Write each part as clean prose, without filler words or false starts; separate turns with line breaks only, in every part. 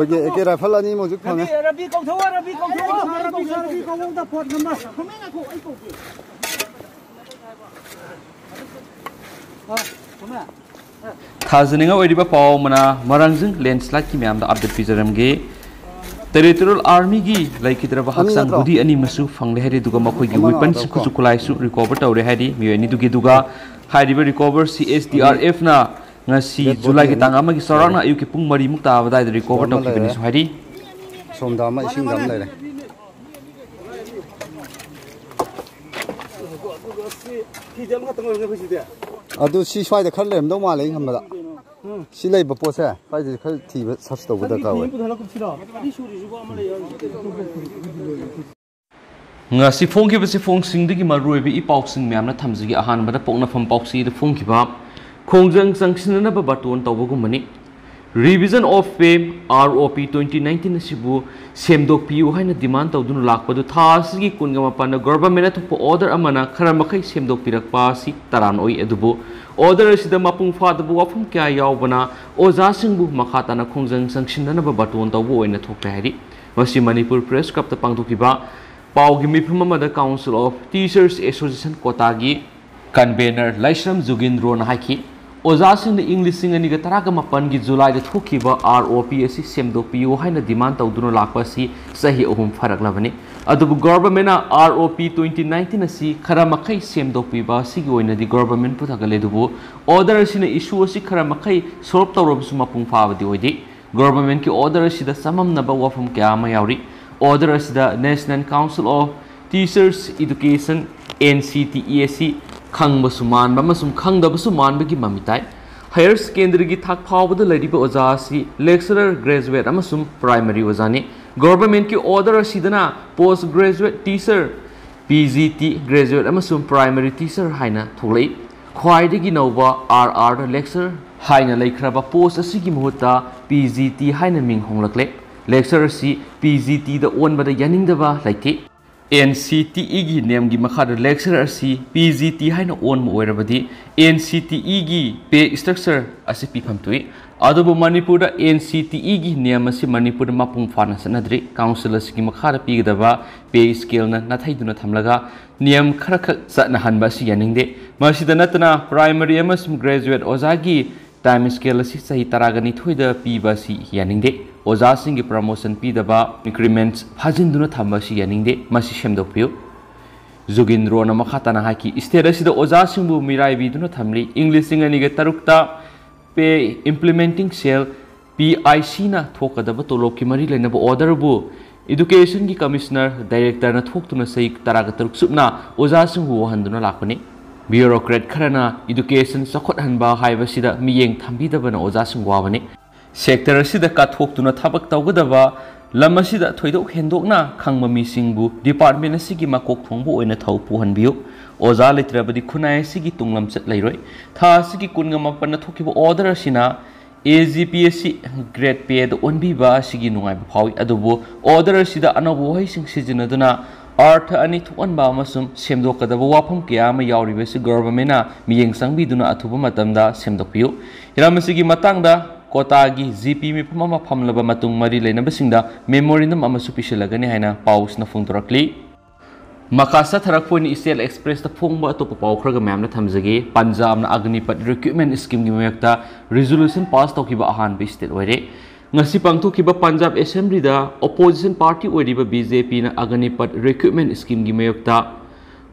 okay एक rifle अनि मौजूद फंगे
थाजनिंगा ओइदिबा पाव मना मरांजों लैंडस्लाइड की म्याम दा अपडेट पिजरमगे टेरिटोरियल आर्मी की लैखिद्रबा हक्चांग गुदी अनि मसु फंगले हेरि दुगा मखोय गी वेपन्स खुजु कुलाइसु रिकवर तौरे हेरि मियनि दुगी दुगा हाइदिबा रिकवर CSDRF ना ngasi July ki tang ama ki sorang na Ayuk ki pung mari muk ta badai da recover tok ki beni so hari
somda ma ising dam lai le adu si swai da khal lem do ma le ngam da si lei ba po sa pai ji khal thi ba sas to da ka we
ngasi phong ki ba si phong sing de ki maroi bi I pauk sing myam na thamji gi ahan ba da pokna pham pauk si de phong ki ba Khongjang sanctionana ba baton tawbagumani revision of pay ROP 2019 asibu semdok piu haina demand tawdun lakpadu thasigi kungama pana government to order amana kharamakhay semdok pirakpa si taran oi edubu order asida mapung fadabu wafum kya yawbana oza singbu makhatana khongjang sanctionana ba baton tawbu oina thokta hari wasi Manipur press club ta pangthokiba pawgi mifhum amada council of teachers association kota gi convener Laishram Jugindro na haiki Ozasing English sing ani ga taraga mapan gi July da thokiba ROP asi semdok piu haina demand tawduno lakpa si sahi ohum farak labani adubu government na ROP 2019 asi khara makai semdok piba si gi oina di government puthagale dubu order asina issue asi khara makai solve tawrob su mapung fawadi oidi government ki order asi da samam na ba wafum kya ma yauri order asi da National Council of Teachers Education NCTEC khangba suman ba masum khangda ba suman ba gi mamitai higher secondary gi thak phawbada ladiba oza si lecturer graduate amasum primary ozani government ki order asidana post graduate teacher PGT graduate amasum primary teacher haina tholei khwaidagi nauba RR lecturer haina Leikhidraba post asigi muhutta PGT haina ming honglakle lecturer si PGT da onbada yaningdaba laiti NCTE gi name gi makhada lecturer si PGT haina on mo oirabadi NCTE gi pay structure asi pifam tui adubu Manipur da NCTE gi name asi Manipur da mapung fana sanadri council asi gi makhada pigdaba pay scale na nathaiduna thamlaga niyam khara khak satna hanba si yaningde masida natna primary amasum graduate ozagi time scale asi sahi taragani thoida piba si yaningde Oza singi promotion pidaba increments phajinduna thamba si yaningde masi semdokpiu Jugindro na makhatana haki state asida oza singbu mirai biduna thamli English singani ge tarukta pay implementing cell PIC na thokadaba tolok ki mari lenaba order bu education ki commissioner director na thoktuna sei taraga taruk subna oza singbu handuna lakpani bureaucrat kharana education sakhot hanba haibasida miyeng thambidaba na oza singwa bani sector asida kathokuna thabak tawgadaba lam asida thoidok hendokna khangma misingbu department asigi makok thongbu oina thau puhanbiu oza Leikhidrabadi khunai asigi tunglam chat leiroi tha asigi kunga mapanna thokiba order asina AGPSC grade pay da onbiba asigi nungai phawi adubu order asida anabu haising sijinaduna artha ani thuanba amasum semdokadaba wafam kya ma yauribasi government na miyeng sangbiduna athuba matamda semdokpiu hiramasigi matangda Kota gi GP mi phamama phamlaba matung mari leinabasingda memorandum amasu pisilagani haina paus na phungtorakli makasa tharakponi State Express ta phongba to paw khraga mamna thamjagi Punjab na Agnipat recruitment scheme gi mayakta resolution pass tokiba ahan bi state oire ngasi pangthokiba Punjab Assembly da opposition party oiriba BJP na Agnipat recruitment scheme gi mayakta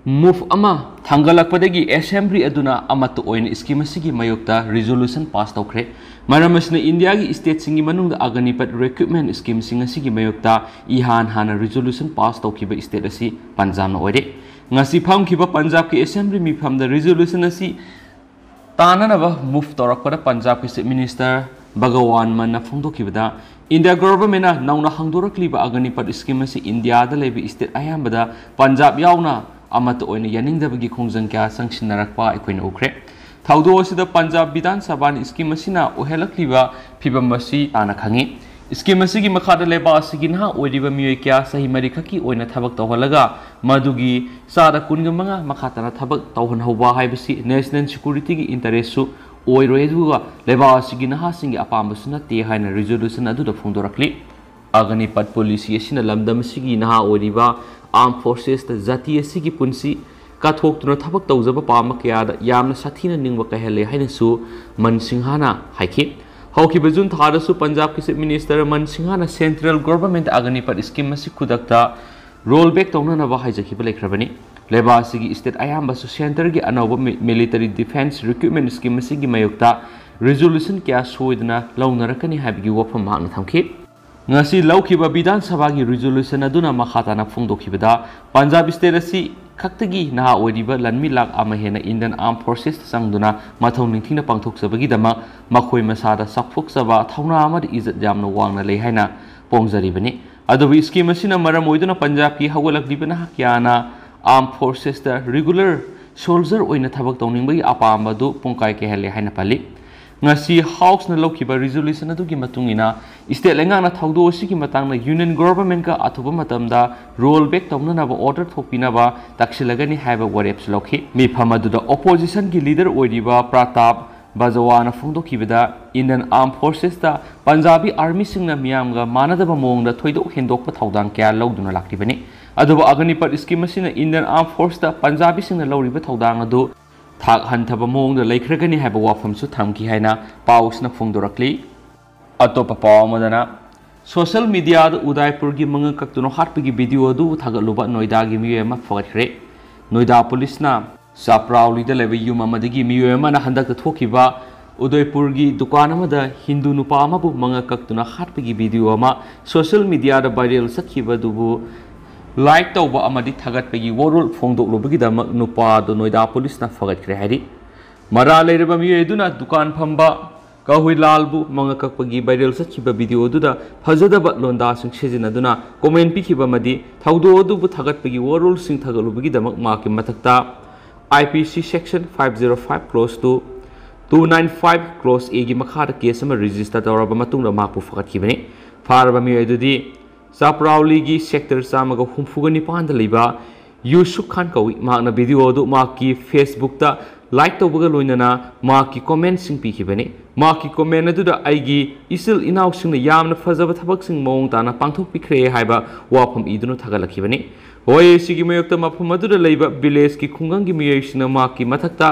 move ama thangalakpadagi assembly aduna amatu oin scheme asigi mayokta resolution pass tawkhre maramasna India gi state singi manungda Agnipat recruitment scheme singa sigi mayokta ihan hana resolution pass tawkhiba state asi Punjab na oire ngasi phamkhiba Punjab ki assembly mi phamda resolution asi tananaba move torakpada Punjab ki chief minister Bhagwan Manna phongdokhibada India government na nauna hangdorakliba Agnipat scheme asi India da lebi state ayambada Punjab yauna amatu oina yaningdabagi khongjang kya sangsinarakpa aikoina ukre thaudo asida Punjab Bidhan Sabha scheme asina ohelakliba phibam asi tana khangi scheme asigi makhada leba asigi na oiriba miyoi kya sahi mari khaki oina thabak tawhalaga madugi sada kungamanga makhatana thabak tawhan hoba haibasi national security gi interest su oiroi aduga leba asigi nahasing apambasu natte haina resolution aduda phongdorakli Agnipat polisi asina lamdam sigi naha oiriba armed forces ta jati asigi punsi kathok thabak tawjaba pama kya yamna sathina ningba kahele haina su mansinghana haiki hauki bejun thada su Punjab ki chief minister mansinghana central government Agnipat scheme asi khudakta rollback tawna na ba haijaki balekhrabani leba asigi state ayamba su center gi anoba military defense recruitment scheme asigi mayukta resolution kya soidna launarakani habigi wafam hangna thamki Ngashi Leikhidraba Bidhan Sabha gi resolution aduna makhatana phongdokhibada Punjab state asi khaktagi naha oiriba lanmi lak amahena Indian Armed Forces sangduna mathau ningthina pangthoksabagi dama makhoi masada sakphoksaba thauna amad izat jamna wangna lei haina pongjaribani adobi scheme asina maram oiduna Punjab ki hawalaklibana hakyana Armed Forces ta regular soldier oina thabak tawningbagi apambadu pongkai ke hele haina pali Ngashi House na Leikhidraba resolution adugi matungina state lengana thawdo asigi matangna union government ka athuba matamda rollback tawna ba order thopina ba taksilagani haiba warep slokhi mi phamaduda opposition ki leader oiriba Pratap Bajawana phongdokhibada Indian Armed Forces ta Punjabi army singna miyamga manadaba mongda thoidok hendokpa thawdang kya lawduna lakribani aduba Agnipat scheme asina Indian Armed Forces ta Punjabi singna lawriba thawdang adu thak hanthaba mongda leikragani haiba wafamsu thamki haina pausna phongdorakli atopa pawamadana social media da Udaipur gi manga kaktuno hatpigi video du thagaluba Noida gi miyema phagre Noida police na Saprauli da lebe yuma madigi miyema na handak ta thokiba Udaipur gi dukan amada Hindu nupa amabu manga kaktuna hatpigi video ama social media da viral sakhiba dubu like tawba amadi thagat pegi worul phongdok lobagi da nupa do Noida police na fagat kre hari mara leireba mi eduna dukan phamba kahui lalbu manga kakpagi viral sakhiba video du da phajada ba londa sing sejina duna comment pikhiba madi thawdo du bu thagat pegi worul sing thagalubagi da ma ki mathakta IPC section 505 close to 295 close A gi makha da case ma register tawraba matung da ma pu fagat khibani farba mi edudi Saprauli gi sector samaga humfuga nipan da liba Yusuf Khan kawi magna video du ma ki Facebook ta like tawbaga loinana ma ki comment sing pikhibani ma ki comment adu da aigi isil inaw sing na yamna fajaba thabak sing mong ta na pangthok pikre haiba wafam idunu thagalakhibani hoye sigi mayokta mafum adu da leiba village ki khungang gi miyesina ma ki mathakta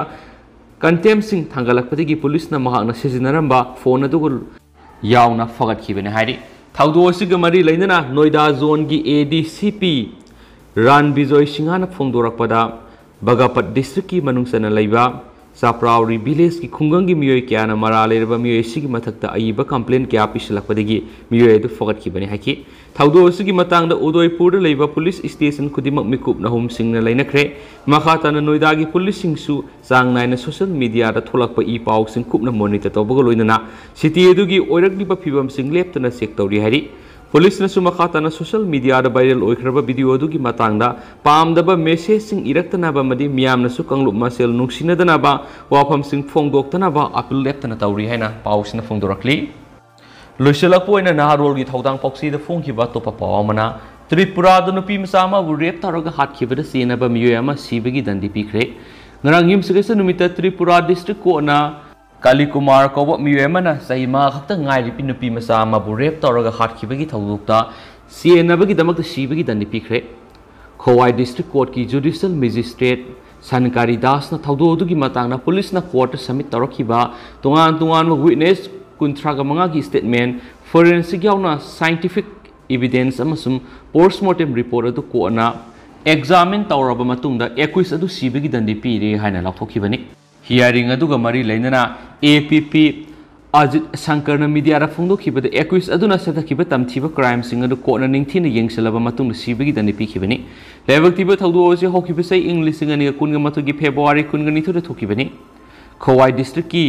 contempt sing thangalakpadi gi police na mahakna sejinaramba phone adu yauna fagat khibani hairi thawdo asiga mari leinana Noida zone gi ADCP Ran Bijoy Singhana phongdorakpada Bagapat district ki manungsana leiba Saprauli village ki khungang gi miyoi kyana mara leirba miyoi sigi mathakta aiba complaint kya pislakpadagi miyoi du fagat khibani haki thawdo asigi matangda Udaipur da leiba police station khudimak mikup na hum singna leinakre makhatana Noida gi police singsu sang naina social media da tholakpa I paw sing kupna monitor tawbaga loinana city edu gi oirakliba phibam sing leptana check tawri hari police na sumakhatana social media da viral oikraba video du gi matangda pamdaba message sing iraktana ba madi miyamna su kanglup masel nungsinadana ba wafam sing phongdoktana ba apil leptana tawri haina pawsina phongdorakli loiselakpoina naharol gi thaudang poksi da phongkhiba topa pawamana Tripura da nupi masama bu rep taraga hatkhibada sena ba miyoyama sibagi dandi pikre ngarang himsigesa numita Tripura district ko na Kali Kumar ko miyoyama na saima khakta ngai ripi nupi masama bu rep taraga hatkhibagi thawdukta sena bagi damakta sibagi dandi pikre Khowai district court ki judicial magistrate Sankari Das na thawdo du gi matangna police na court submit tarakhiba tungan witness kuntraga manga gi statement forensic yauna scientific evidence amasum postmortem report adu ko na examine tawraba matungda 21 adu sibagi dandi piri haina lakhokhibani hearing aduga mari leinana APP Ajit Sankarna media ra phongdokhibada 21 aduna sathakhiba tamthiba crime sing adu ko na ningthina yengselaba matungda sibagi dandi pikhibani lebaktiba thawdo ase hokhiba sai english ngani kunga matugi February kunga nithu da thokibani Khowai district ki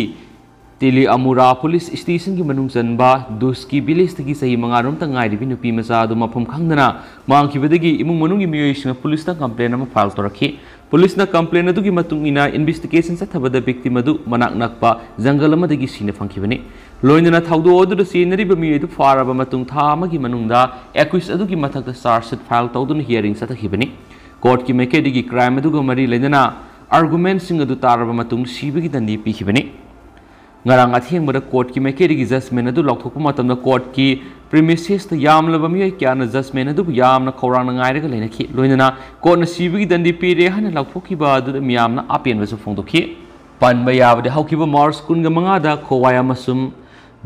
Tili Amura police station ki manung chanba Duski village tagi sahi mangarom ta ngai ribi nupi macha adu mafam khangdana mangkhibadagi imung manungi miyoisna police na complaint ama file torakhi police na complaint adu gi matung ina investigation sa thabada victim adu manak nakpa jungle amadagi sine phangkhibani loinana thawdo adu da scenery ba miyoidu faraba matung tha amagi manungda 21 adu gi mathakta charge sheet file tawdun hearing sa thakibani court ki maikedi gi crime adu ga mari leinana argument sing adu taraba matung sibagi dandi pikhibani ngarang athengbada court ki maikeri gi judgment adu laukthokpa matamna court ki premises ta yamlaba mi kya na judgment adu yamna khawrang na ngairaga leina khi loinana court na sibi gi dandi pire hana laukthokiba adu miyamna apen basu phongdokhi panba yabade haukiba March 15 da khowai amasum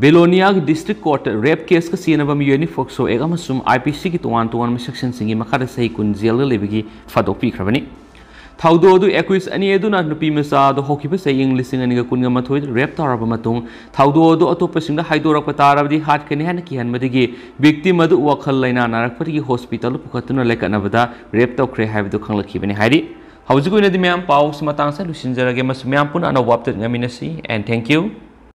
Belonia district court rape case ka sinaba mi yoni fokso ega amasum IPC ki tuan section singi makada sahi kun jail lebigi fadopi khrabani Thaudo du equis ani eduna nupi mesa do hokiba saying listing ani ga kunga mathoi rape taraba matung thaudo do atopa singda haidorak patarabdi hat kani han ki han madigi victim adu wakhal laina narakpati hospital pukatuna lekanabada rape tokre haibdu khanglakibani hairi haujigu ina di myam paus matang sa lusinjarage mas myam pun ana waptet ngaminasi and thank you